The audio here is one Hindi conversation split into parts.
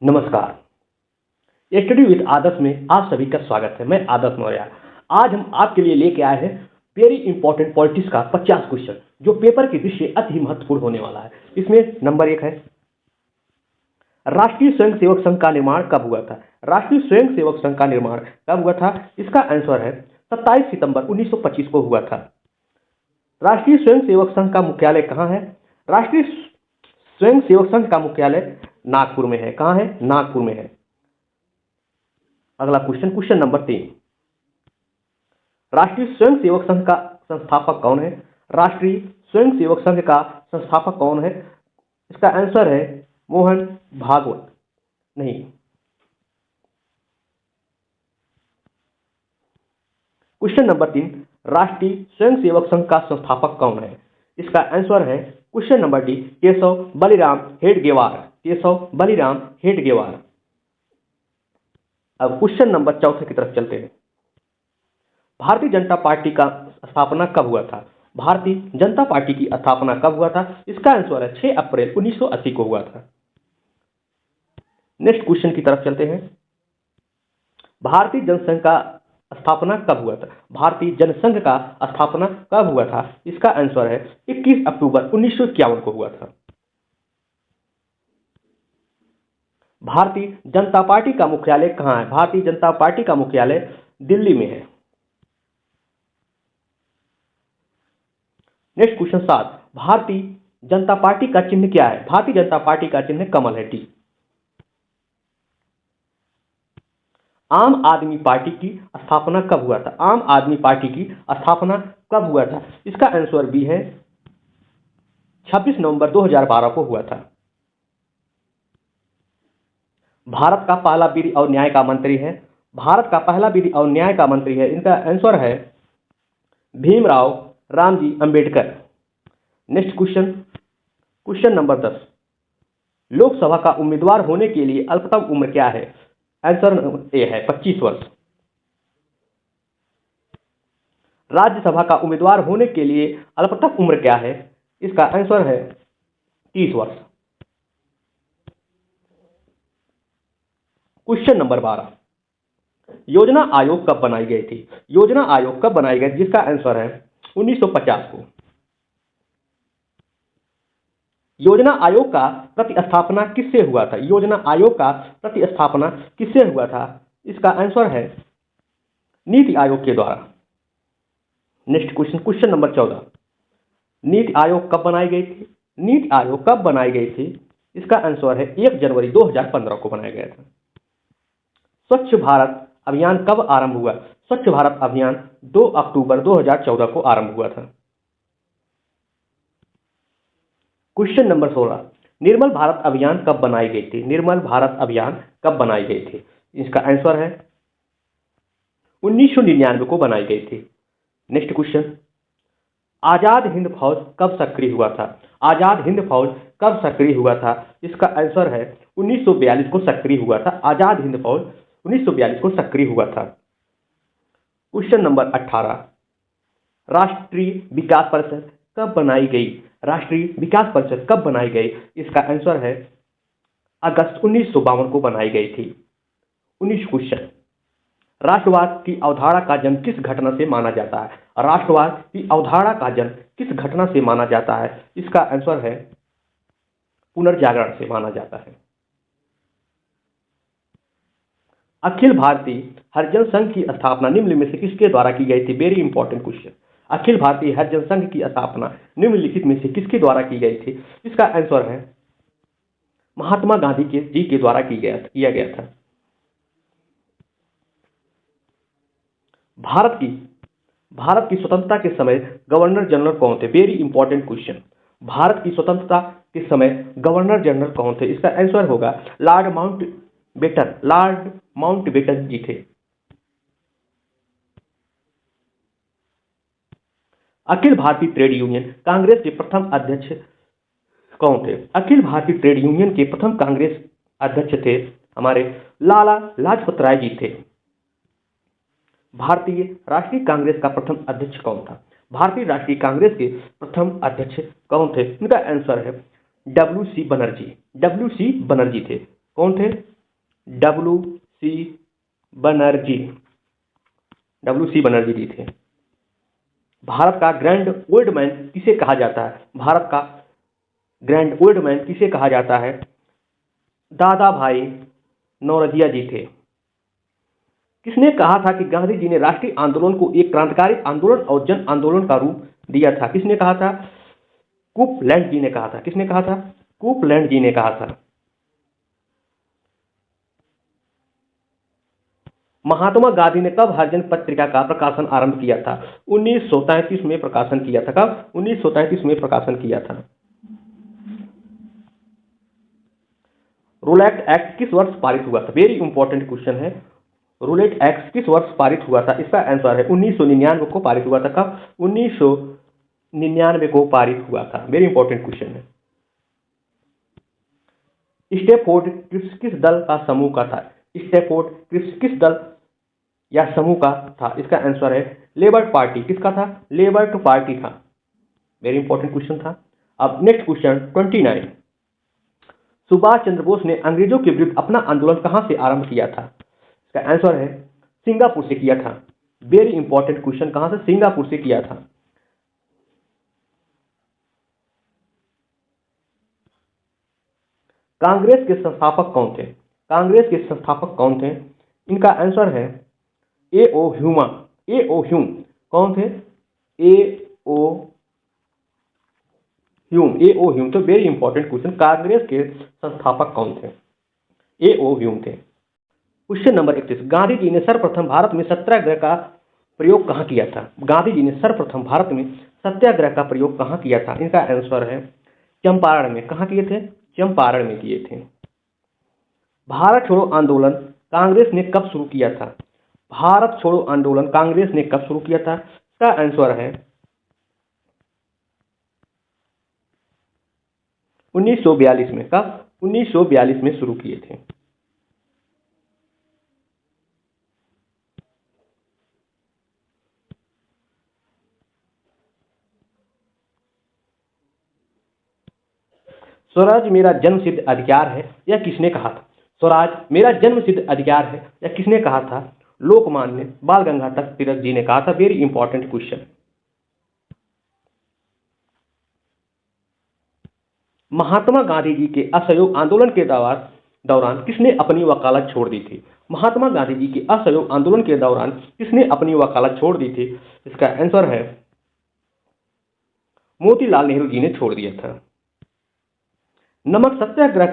नमस्कार। स्टडी विद आदर्श में आप सभी का स्वागत है। मैं आदर्श मौर्य। आज हम आपके लिए लेके आए हैं वेरी इंपॉर्टेंट पॉलिटिक्स का 50 क्वेश्चन, जो पेपर की दृष्टि से अति महत्वपूर्ण होने वाला है। इसमें नंबर 1 है, राष्ट्रीय स्वयंसेवक संघ का निर्माण कब हुआ था? राष्ट्रीय स्वयंसेवक संघ का निर्माण कब हुआ था? इसका आंसर है 27 सितंबर 1925 को हुआ था। राष्ट्रीय स्वयंसेवक संघ का मुख्यालय कहाँ है? राष्ट्रीय स्वयंसेवक संघ का मुख्यालय नागपुर में है। कहाँ है? नागपुर में है। अगला क्वेश्चन नंबर 3, राष्ट्रीय स्वयंसेवक संघ का संस्थापक कौन है? राष्ट्रीय स्वयंसेवक संघ का संस्थापक कौन है? इसका आंसर है मोहन भागवत। नहीं, क्वेश्चन नंबर 3, राष्ट्रीय स्वयंसेवक संघ का संस्थापक कौन है? इसका आंसर है question number D, Keshav Baliram Hedgewar. Keshav Baliram Hedgewar. अब क्वेश्चन नंबर 4 की तरफ चलते हैं। भारतीय जनता पार्टी का स्थापना कब हुआ था? भारतीय जनता पार्टी की स्थापना कब हुआ था? इसका आंसर है 6 अप्रैल 1980 को हुआ था। नेक्स्ट क्वेश्चन की तरफ चलते हैं। भारतीय जनसंघ का स्थापना कब हुआ था? भारतीय जनसंघ का स्थापना कब हुआ था? इसका आंसर है 21 अक्टूबर 1951 को हुआ था। भारतीय जनता पार्टी का मुख्यालय कहाँ है? भारतीय जनता पार्टी का मुख्यालय दिल्ली में है। Next question 7, Bharatiya Janata party का चिन्ह क्या है? भारतीय जनता पार्टी का चिन्ह कमल है। टी। आम आदमी पार्टी की स्थापना कब हुआ था? आम आदमी पार्टी की स्थापना कब हुआ था? इसका आंसर बी है 26 नवंबर 2012 को हुआ था। भारत का पहला विधि और न्याय का मंत्री है। भारत का पहला विधि और न्याय का मंत्री है। इनका आंसर है Bhimrao Ramji Ambedkar. Next question number 10, Lok Sabha का उम्मीदवार होने के लिए अल्पतम उम्र क्या है? आंसर ए है 25 वर्ष। राज्यसभा का उम्मीदवार होने के लिए अल्पतम उम्र क्या है? इसका आंसर है 30 वर्ष। क्वेश्चन नंबर 12, योजना आयोग कब बनाई गई थी? योजना आयोग कब बनाई गई? जिसका आंसर है 1950 को। योजना आयोग का प्रतिस्थापना किससे हुआ था? योजना आयोग का प्रतिस्थापना किससे हुआ था? इसका आंसर है नीति आयोग के द्वारा। Next question number 14, NITI Aayog कब बनाई गई थी? नीति आयोग कब बनाई गई थी? इसका आंसर है 1 जनवरी 2015 को बनाया गया था। स्वच्छ भारत अभियान कब आरंभ हुआ? स्वच्छ भारत अभियान 2 अक्टूबर 2014 को आरंभ हुआ था। क्वेश्चन नंबर 16, निर्मल भारत अभियान कब बनाई गई थी? निर्मल भारत अभियान कब बनाई गई थी? इसका आंसर है 1999 को बनाई गई थी। नेक्स्ट क्वेश्चन, आजाद हिंद फौज कब सक्रिय हुआ था? आजाद हिंद फौज कब सक्रिय हुआ था? इसका आंसर है 1942 को सक्रिय हुआ था। आजाद हिंद फौज 1942 को सक्रिय हुआ था। क्वेश्चन नंबर 18, राष्ट्रीय विकास परिषद कब बनाई गई? राष्ट्रीय विकास परिषद कब बनाई गई? इसका आंसर है अगस्त 1952 को बनाई गई थी। 19 क्वेश्चन, राष्ट्रवाद की अवधारणा का जन्म किस घटना से माना जाता है? राष्ट्रवाद की अवधारणा का जन्म किस घटना से माना जाता है? इसका आंसर है पुनर्जागरण से माना जाता है। अखिल भारतीय हरिजन संघ की स्थापना निम्नलिखित में से किसके द्वारा की गई थी? Very important question. Akhil Bharatiya हरिजन संघ की स्थापना निम्नलिखित में से किसके द्वारा की गई थी? इसका आंसर है महात्मा गांधी जी के द्वारा किया गया था। भारत की स्वतंत्रता के समय गवर्नर जनरल कौन थे? Very important question. भारत की स्वतंत्रता के समय गवर्नर जनरल कौन थे? इसका आंसर होगा लॉर्ड माउंटबेटन जी थे। अखिल भारतीय ट्रेड यूनियन कांग्रेस के प्रथम अध्यक्ष कौन थे? अखिल भारतीय ट्रेड यूनियन के प्रथम कांग्रेस अध्यक्ष थे हमारे लाला लाजपत राय जी थे। भारतीय राष्ट्रीय कांग्रेस का प्रथम अध्यक्ष कौन था? भारतीय राष्ट्रीय कांग्रेस के प्रथम अध्यक्ष कौन थे? इनका आंसर है डब्ल्यू सी बनर्जी थे। कौन थे? डब्ल्यू सी बनर्जी, जी थे। भारत का ग्रैंड ओल्ड मैन किसे कहा जाता है? भारत का ग्रैंड ओल्ड मैन किसे कहा जाता है? दादा भाई नौरोजिया जी थे। किसने कहा था कि गांधी जी ने राष्ट्रीय आंदोलन को एक क्रांतिकारी आंदोलन और जन आंदोलन का रूप दिया था? किसने कहा था? कूपलैंड जी ने कहा था। किसने कहा था? कूपलैंड जी ने कहा था। महात्मा गांधी ने कब हरिजन पत्रिका का प्रकाशन आरंभ किया था? 1933 में प्रकाशन किया था। कब? 1933 में प्रकाशन किया था। रूलेट एक्ट किस वर्ष पारित हुआ था? वेरी इंपॉर्टेंट क्वेश्चन है। रूलेट एक्ट किस वर्ष पारित हुआ था? इसका आंसर है 1999 को पारित हुआ था। कब? 1999 को पारित हुआ था। वेरी इंपॉर्टेंट क्वेश्चन है। स्टैफोर्ड क्रिप्स किस दल का समूह का था? स्टैफोर्ड क्रिप्स किस दल या समूह का था? इसका आंसर है लेबर पार्टी। किसका था? लेबर पार्टी था। वेरी इंपॉर्टेंट क्वेश्चन था। अब नेक्स्ट क्वेश्चन 29। सुभाष चंद्र बोस ने अंग्रेजों के विरुद्ध अपना आंदोलन कहां से आरंभ किया था? इसका आंसर है सिंगापुर से किया था। वेरी इंपॉर्टेंट क्वेश्चन, कहां से? सिंगापुर से किया था। कांग्रेस के संस्थापक कौन थे? कांग्रेस के संस्थापक कौन थे? इनका आंसर है ए ओ ह्यूमा। ए ओ ह्यूम। कौन थे? A O Hume. A O Hume. तो वेरी इंपॉर्टेंट क्वेश्चन, कांग्रेस के संस्थापक कौन थे? ए ओ ह्यूम थे। Question number 31। गांधी जी ने सर्वप्रथम भारत में सत्याग्रह का प्रयोग कहां किया था? गांधी जी ने सर्वप्रथम भारत में सत्याग्रह का प्रयोग कहां किया था? इनका आंसर है चंपारण में। कहां किए थे? चंपारण में किए थे। भारत छोड़ो आंदोलन कांग्रेस ने कब शुरू किया था? भारत छोड़ो आंदोलन कांग्रेस ने कब शुरू किया था? इसका आंसर है 1942 में। कब? 1942 में शुरू किए थे। स्वराज मेरा जन्मसिद्ध अधिकार है, यह किसने कहा था? स्वराज मेरा जन्मसिद्ध अधिकार है, यह किसने कहा था? लोकमान्य बाल गंगाधर तिलक जी ने कहा था। Very important question. Mahatma Gandhi ji के असहयोग आंदोलन के दौरान किसने अपनी वकालत छोड़ दी थी? महात्मा गांधी जी के असहयोग आंदोलन के दौरान किसने अपनी वकालत छोड़ दी थी? इसका आंसर है मोतीलाल नेहरू जी ने छोड़ दिया था। नमक सत्याग्रह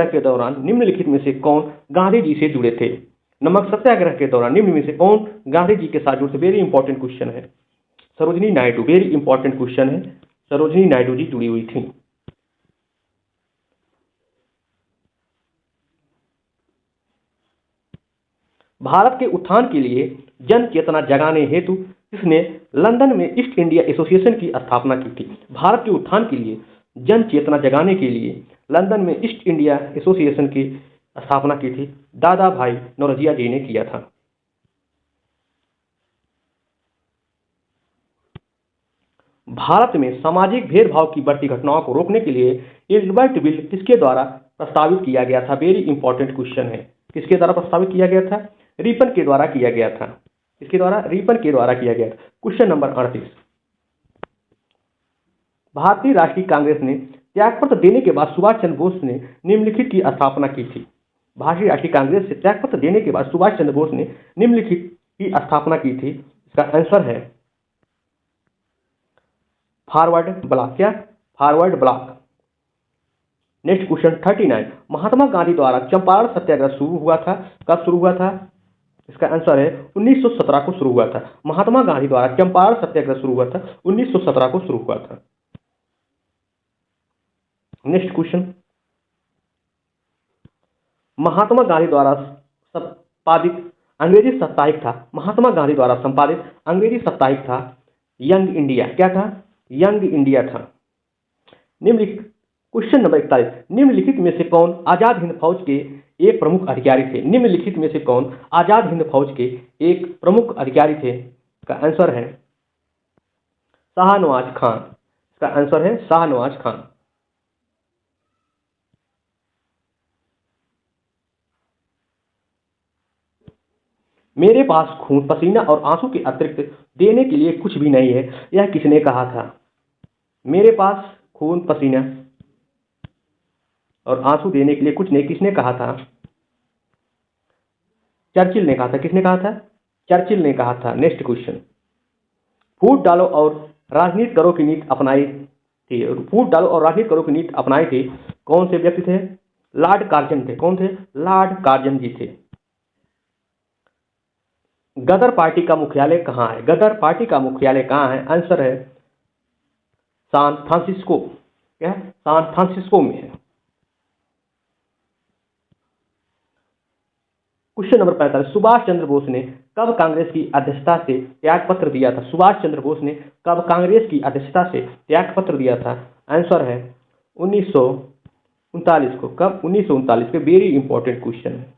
के दौरान निम्नलिखित में से कौन गांधी जी से जुड़े थे? नमक सत्याग्रह के दौरान निम्न में से कौन गांधी जी के साथ जुड़े थे? वेरी इंपॉर्टेंट क्वेश्चन है। Sarojini Naidu. Very important question है। सरोजिनी नायडू जी जुड़ी हुई थी। भारत के उत्थान के लिए जन चेतना जगाने हेतु किसने लंदन में ईस्ट इंडिया एसोसिएशन की स्थापना की थी? भारत के उत्थान के लिए जन चेतना जगाने के लिए लंदन में ईस्ट इंडिया एसोसिएशन की स्थापना की थी। दादा भाई नौरोजिया जी ने किया था। भारत में सामाजिक भेदभाव की बढ़ती घटनाओं को रोकने के लिए एलिबर्ट बिल किसके द्वारा प्रस्तावित किया गया था? वेरी इंपॉर्टेंट क्वेश्चन है। किसके द्वारा प्रस्तावित किया गया था? रिपन के द्वारा किया गया था। किसके द्वारा? रिपन के द्वारा किया गया था। Question number 38। भारतीय राष्ट्रीय कांग्रेस ने त्यागपत्र देने के बाद सुभाष चंद्र बोस ने निम्नलिखित की स्थापना की थी। भारतीय राष्ट्रीय कांग्रेस से त्यागपत्र देने के बाद सुभाष चंद्र बोस ने निम्नलिखित की स्थापना की थी। इसका आंसर है फॉरवर्ड ब्लॉक। क्या? Forward block. Next question 39। Mahatma Gandhi द्वारा चंपारण सत्याग्रह शुरू हुआ था। कब शुरू हुआ था? इसका आंसर है 1917 को शुरू हुआ था। महात्मा गांधी द्वारा चंपारण सत्याग्रह शुरू हुआ था 1917 को शुरू हुआ था। Next question. महात्मा गांधी द्वारा संपादित अंग्रेजी साप्ताहिक था। महात्मा गांधी द्वारा संपादित अंग्रेजी साप्ताहिक था यंग इंडिया। क्या था? यंग इंडिया था। निम्नलिखित क्वेश्चन नंबर 41। निम्नलिखित में से कौन आजाद हिंद फौज के एक प्रमुख अधिकारी थे? निम्नलिखित में से कौन आजाद हिंद फौज के एक प्रमुख अधिकारी थे? इसका आंसर है शाहनवाज खान। इसका आंसर है शाहनवाज खान। मेरे पास खून पसीना और आंसू के अतिरिक्त देने के लिए कुछ भी नहीं है, यह किसने कहा था? मेरे पास खून पसीना और आंसू देने के लिए कुछ नहीं, किसने कहा था? चर्चिल ने कहा था। किसने कहा था? चर्चिल ने कहा था। नेक्स्ट क्वेश्चन, फूट डालो और राजनीति करो की नीति अपनाई थी। फूट डालो और राजनीति करो की नीति अपनाई थी कौन से व्यक्ति थे? लॉर्ड कार्जन थे। कौन थे? लॉर्ड कार्जन जी थे। गदर पार्टी का मुख्यालय कहाँ है? गदर पार्टी का मुख्यालय कहाँ है? आंसर है सैन फ्रांसिस्को। क्या? सैन फ्रांसिस्को में है। क्वेश्चन नंबर 45, सुभाष चंद्र बोस ने कब कांग्रेस की अध्यक्षता से त्यागपत्र दिया था? सुभाष चंद्र बोस ने कब कांग्रेस की अध्यक्षता से त्यागपत्र दिया था? आंसर है 1939 को। कब? 1939 के। वेरी इंपॉर्टेंट क्वेश्चन है।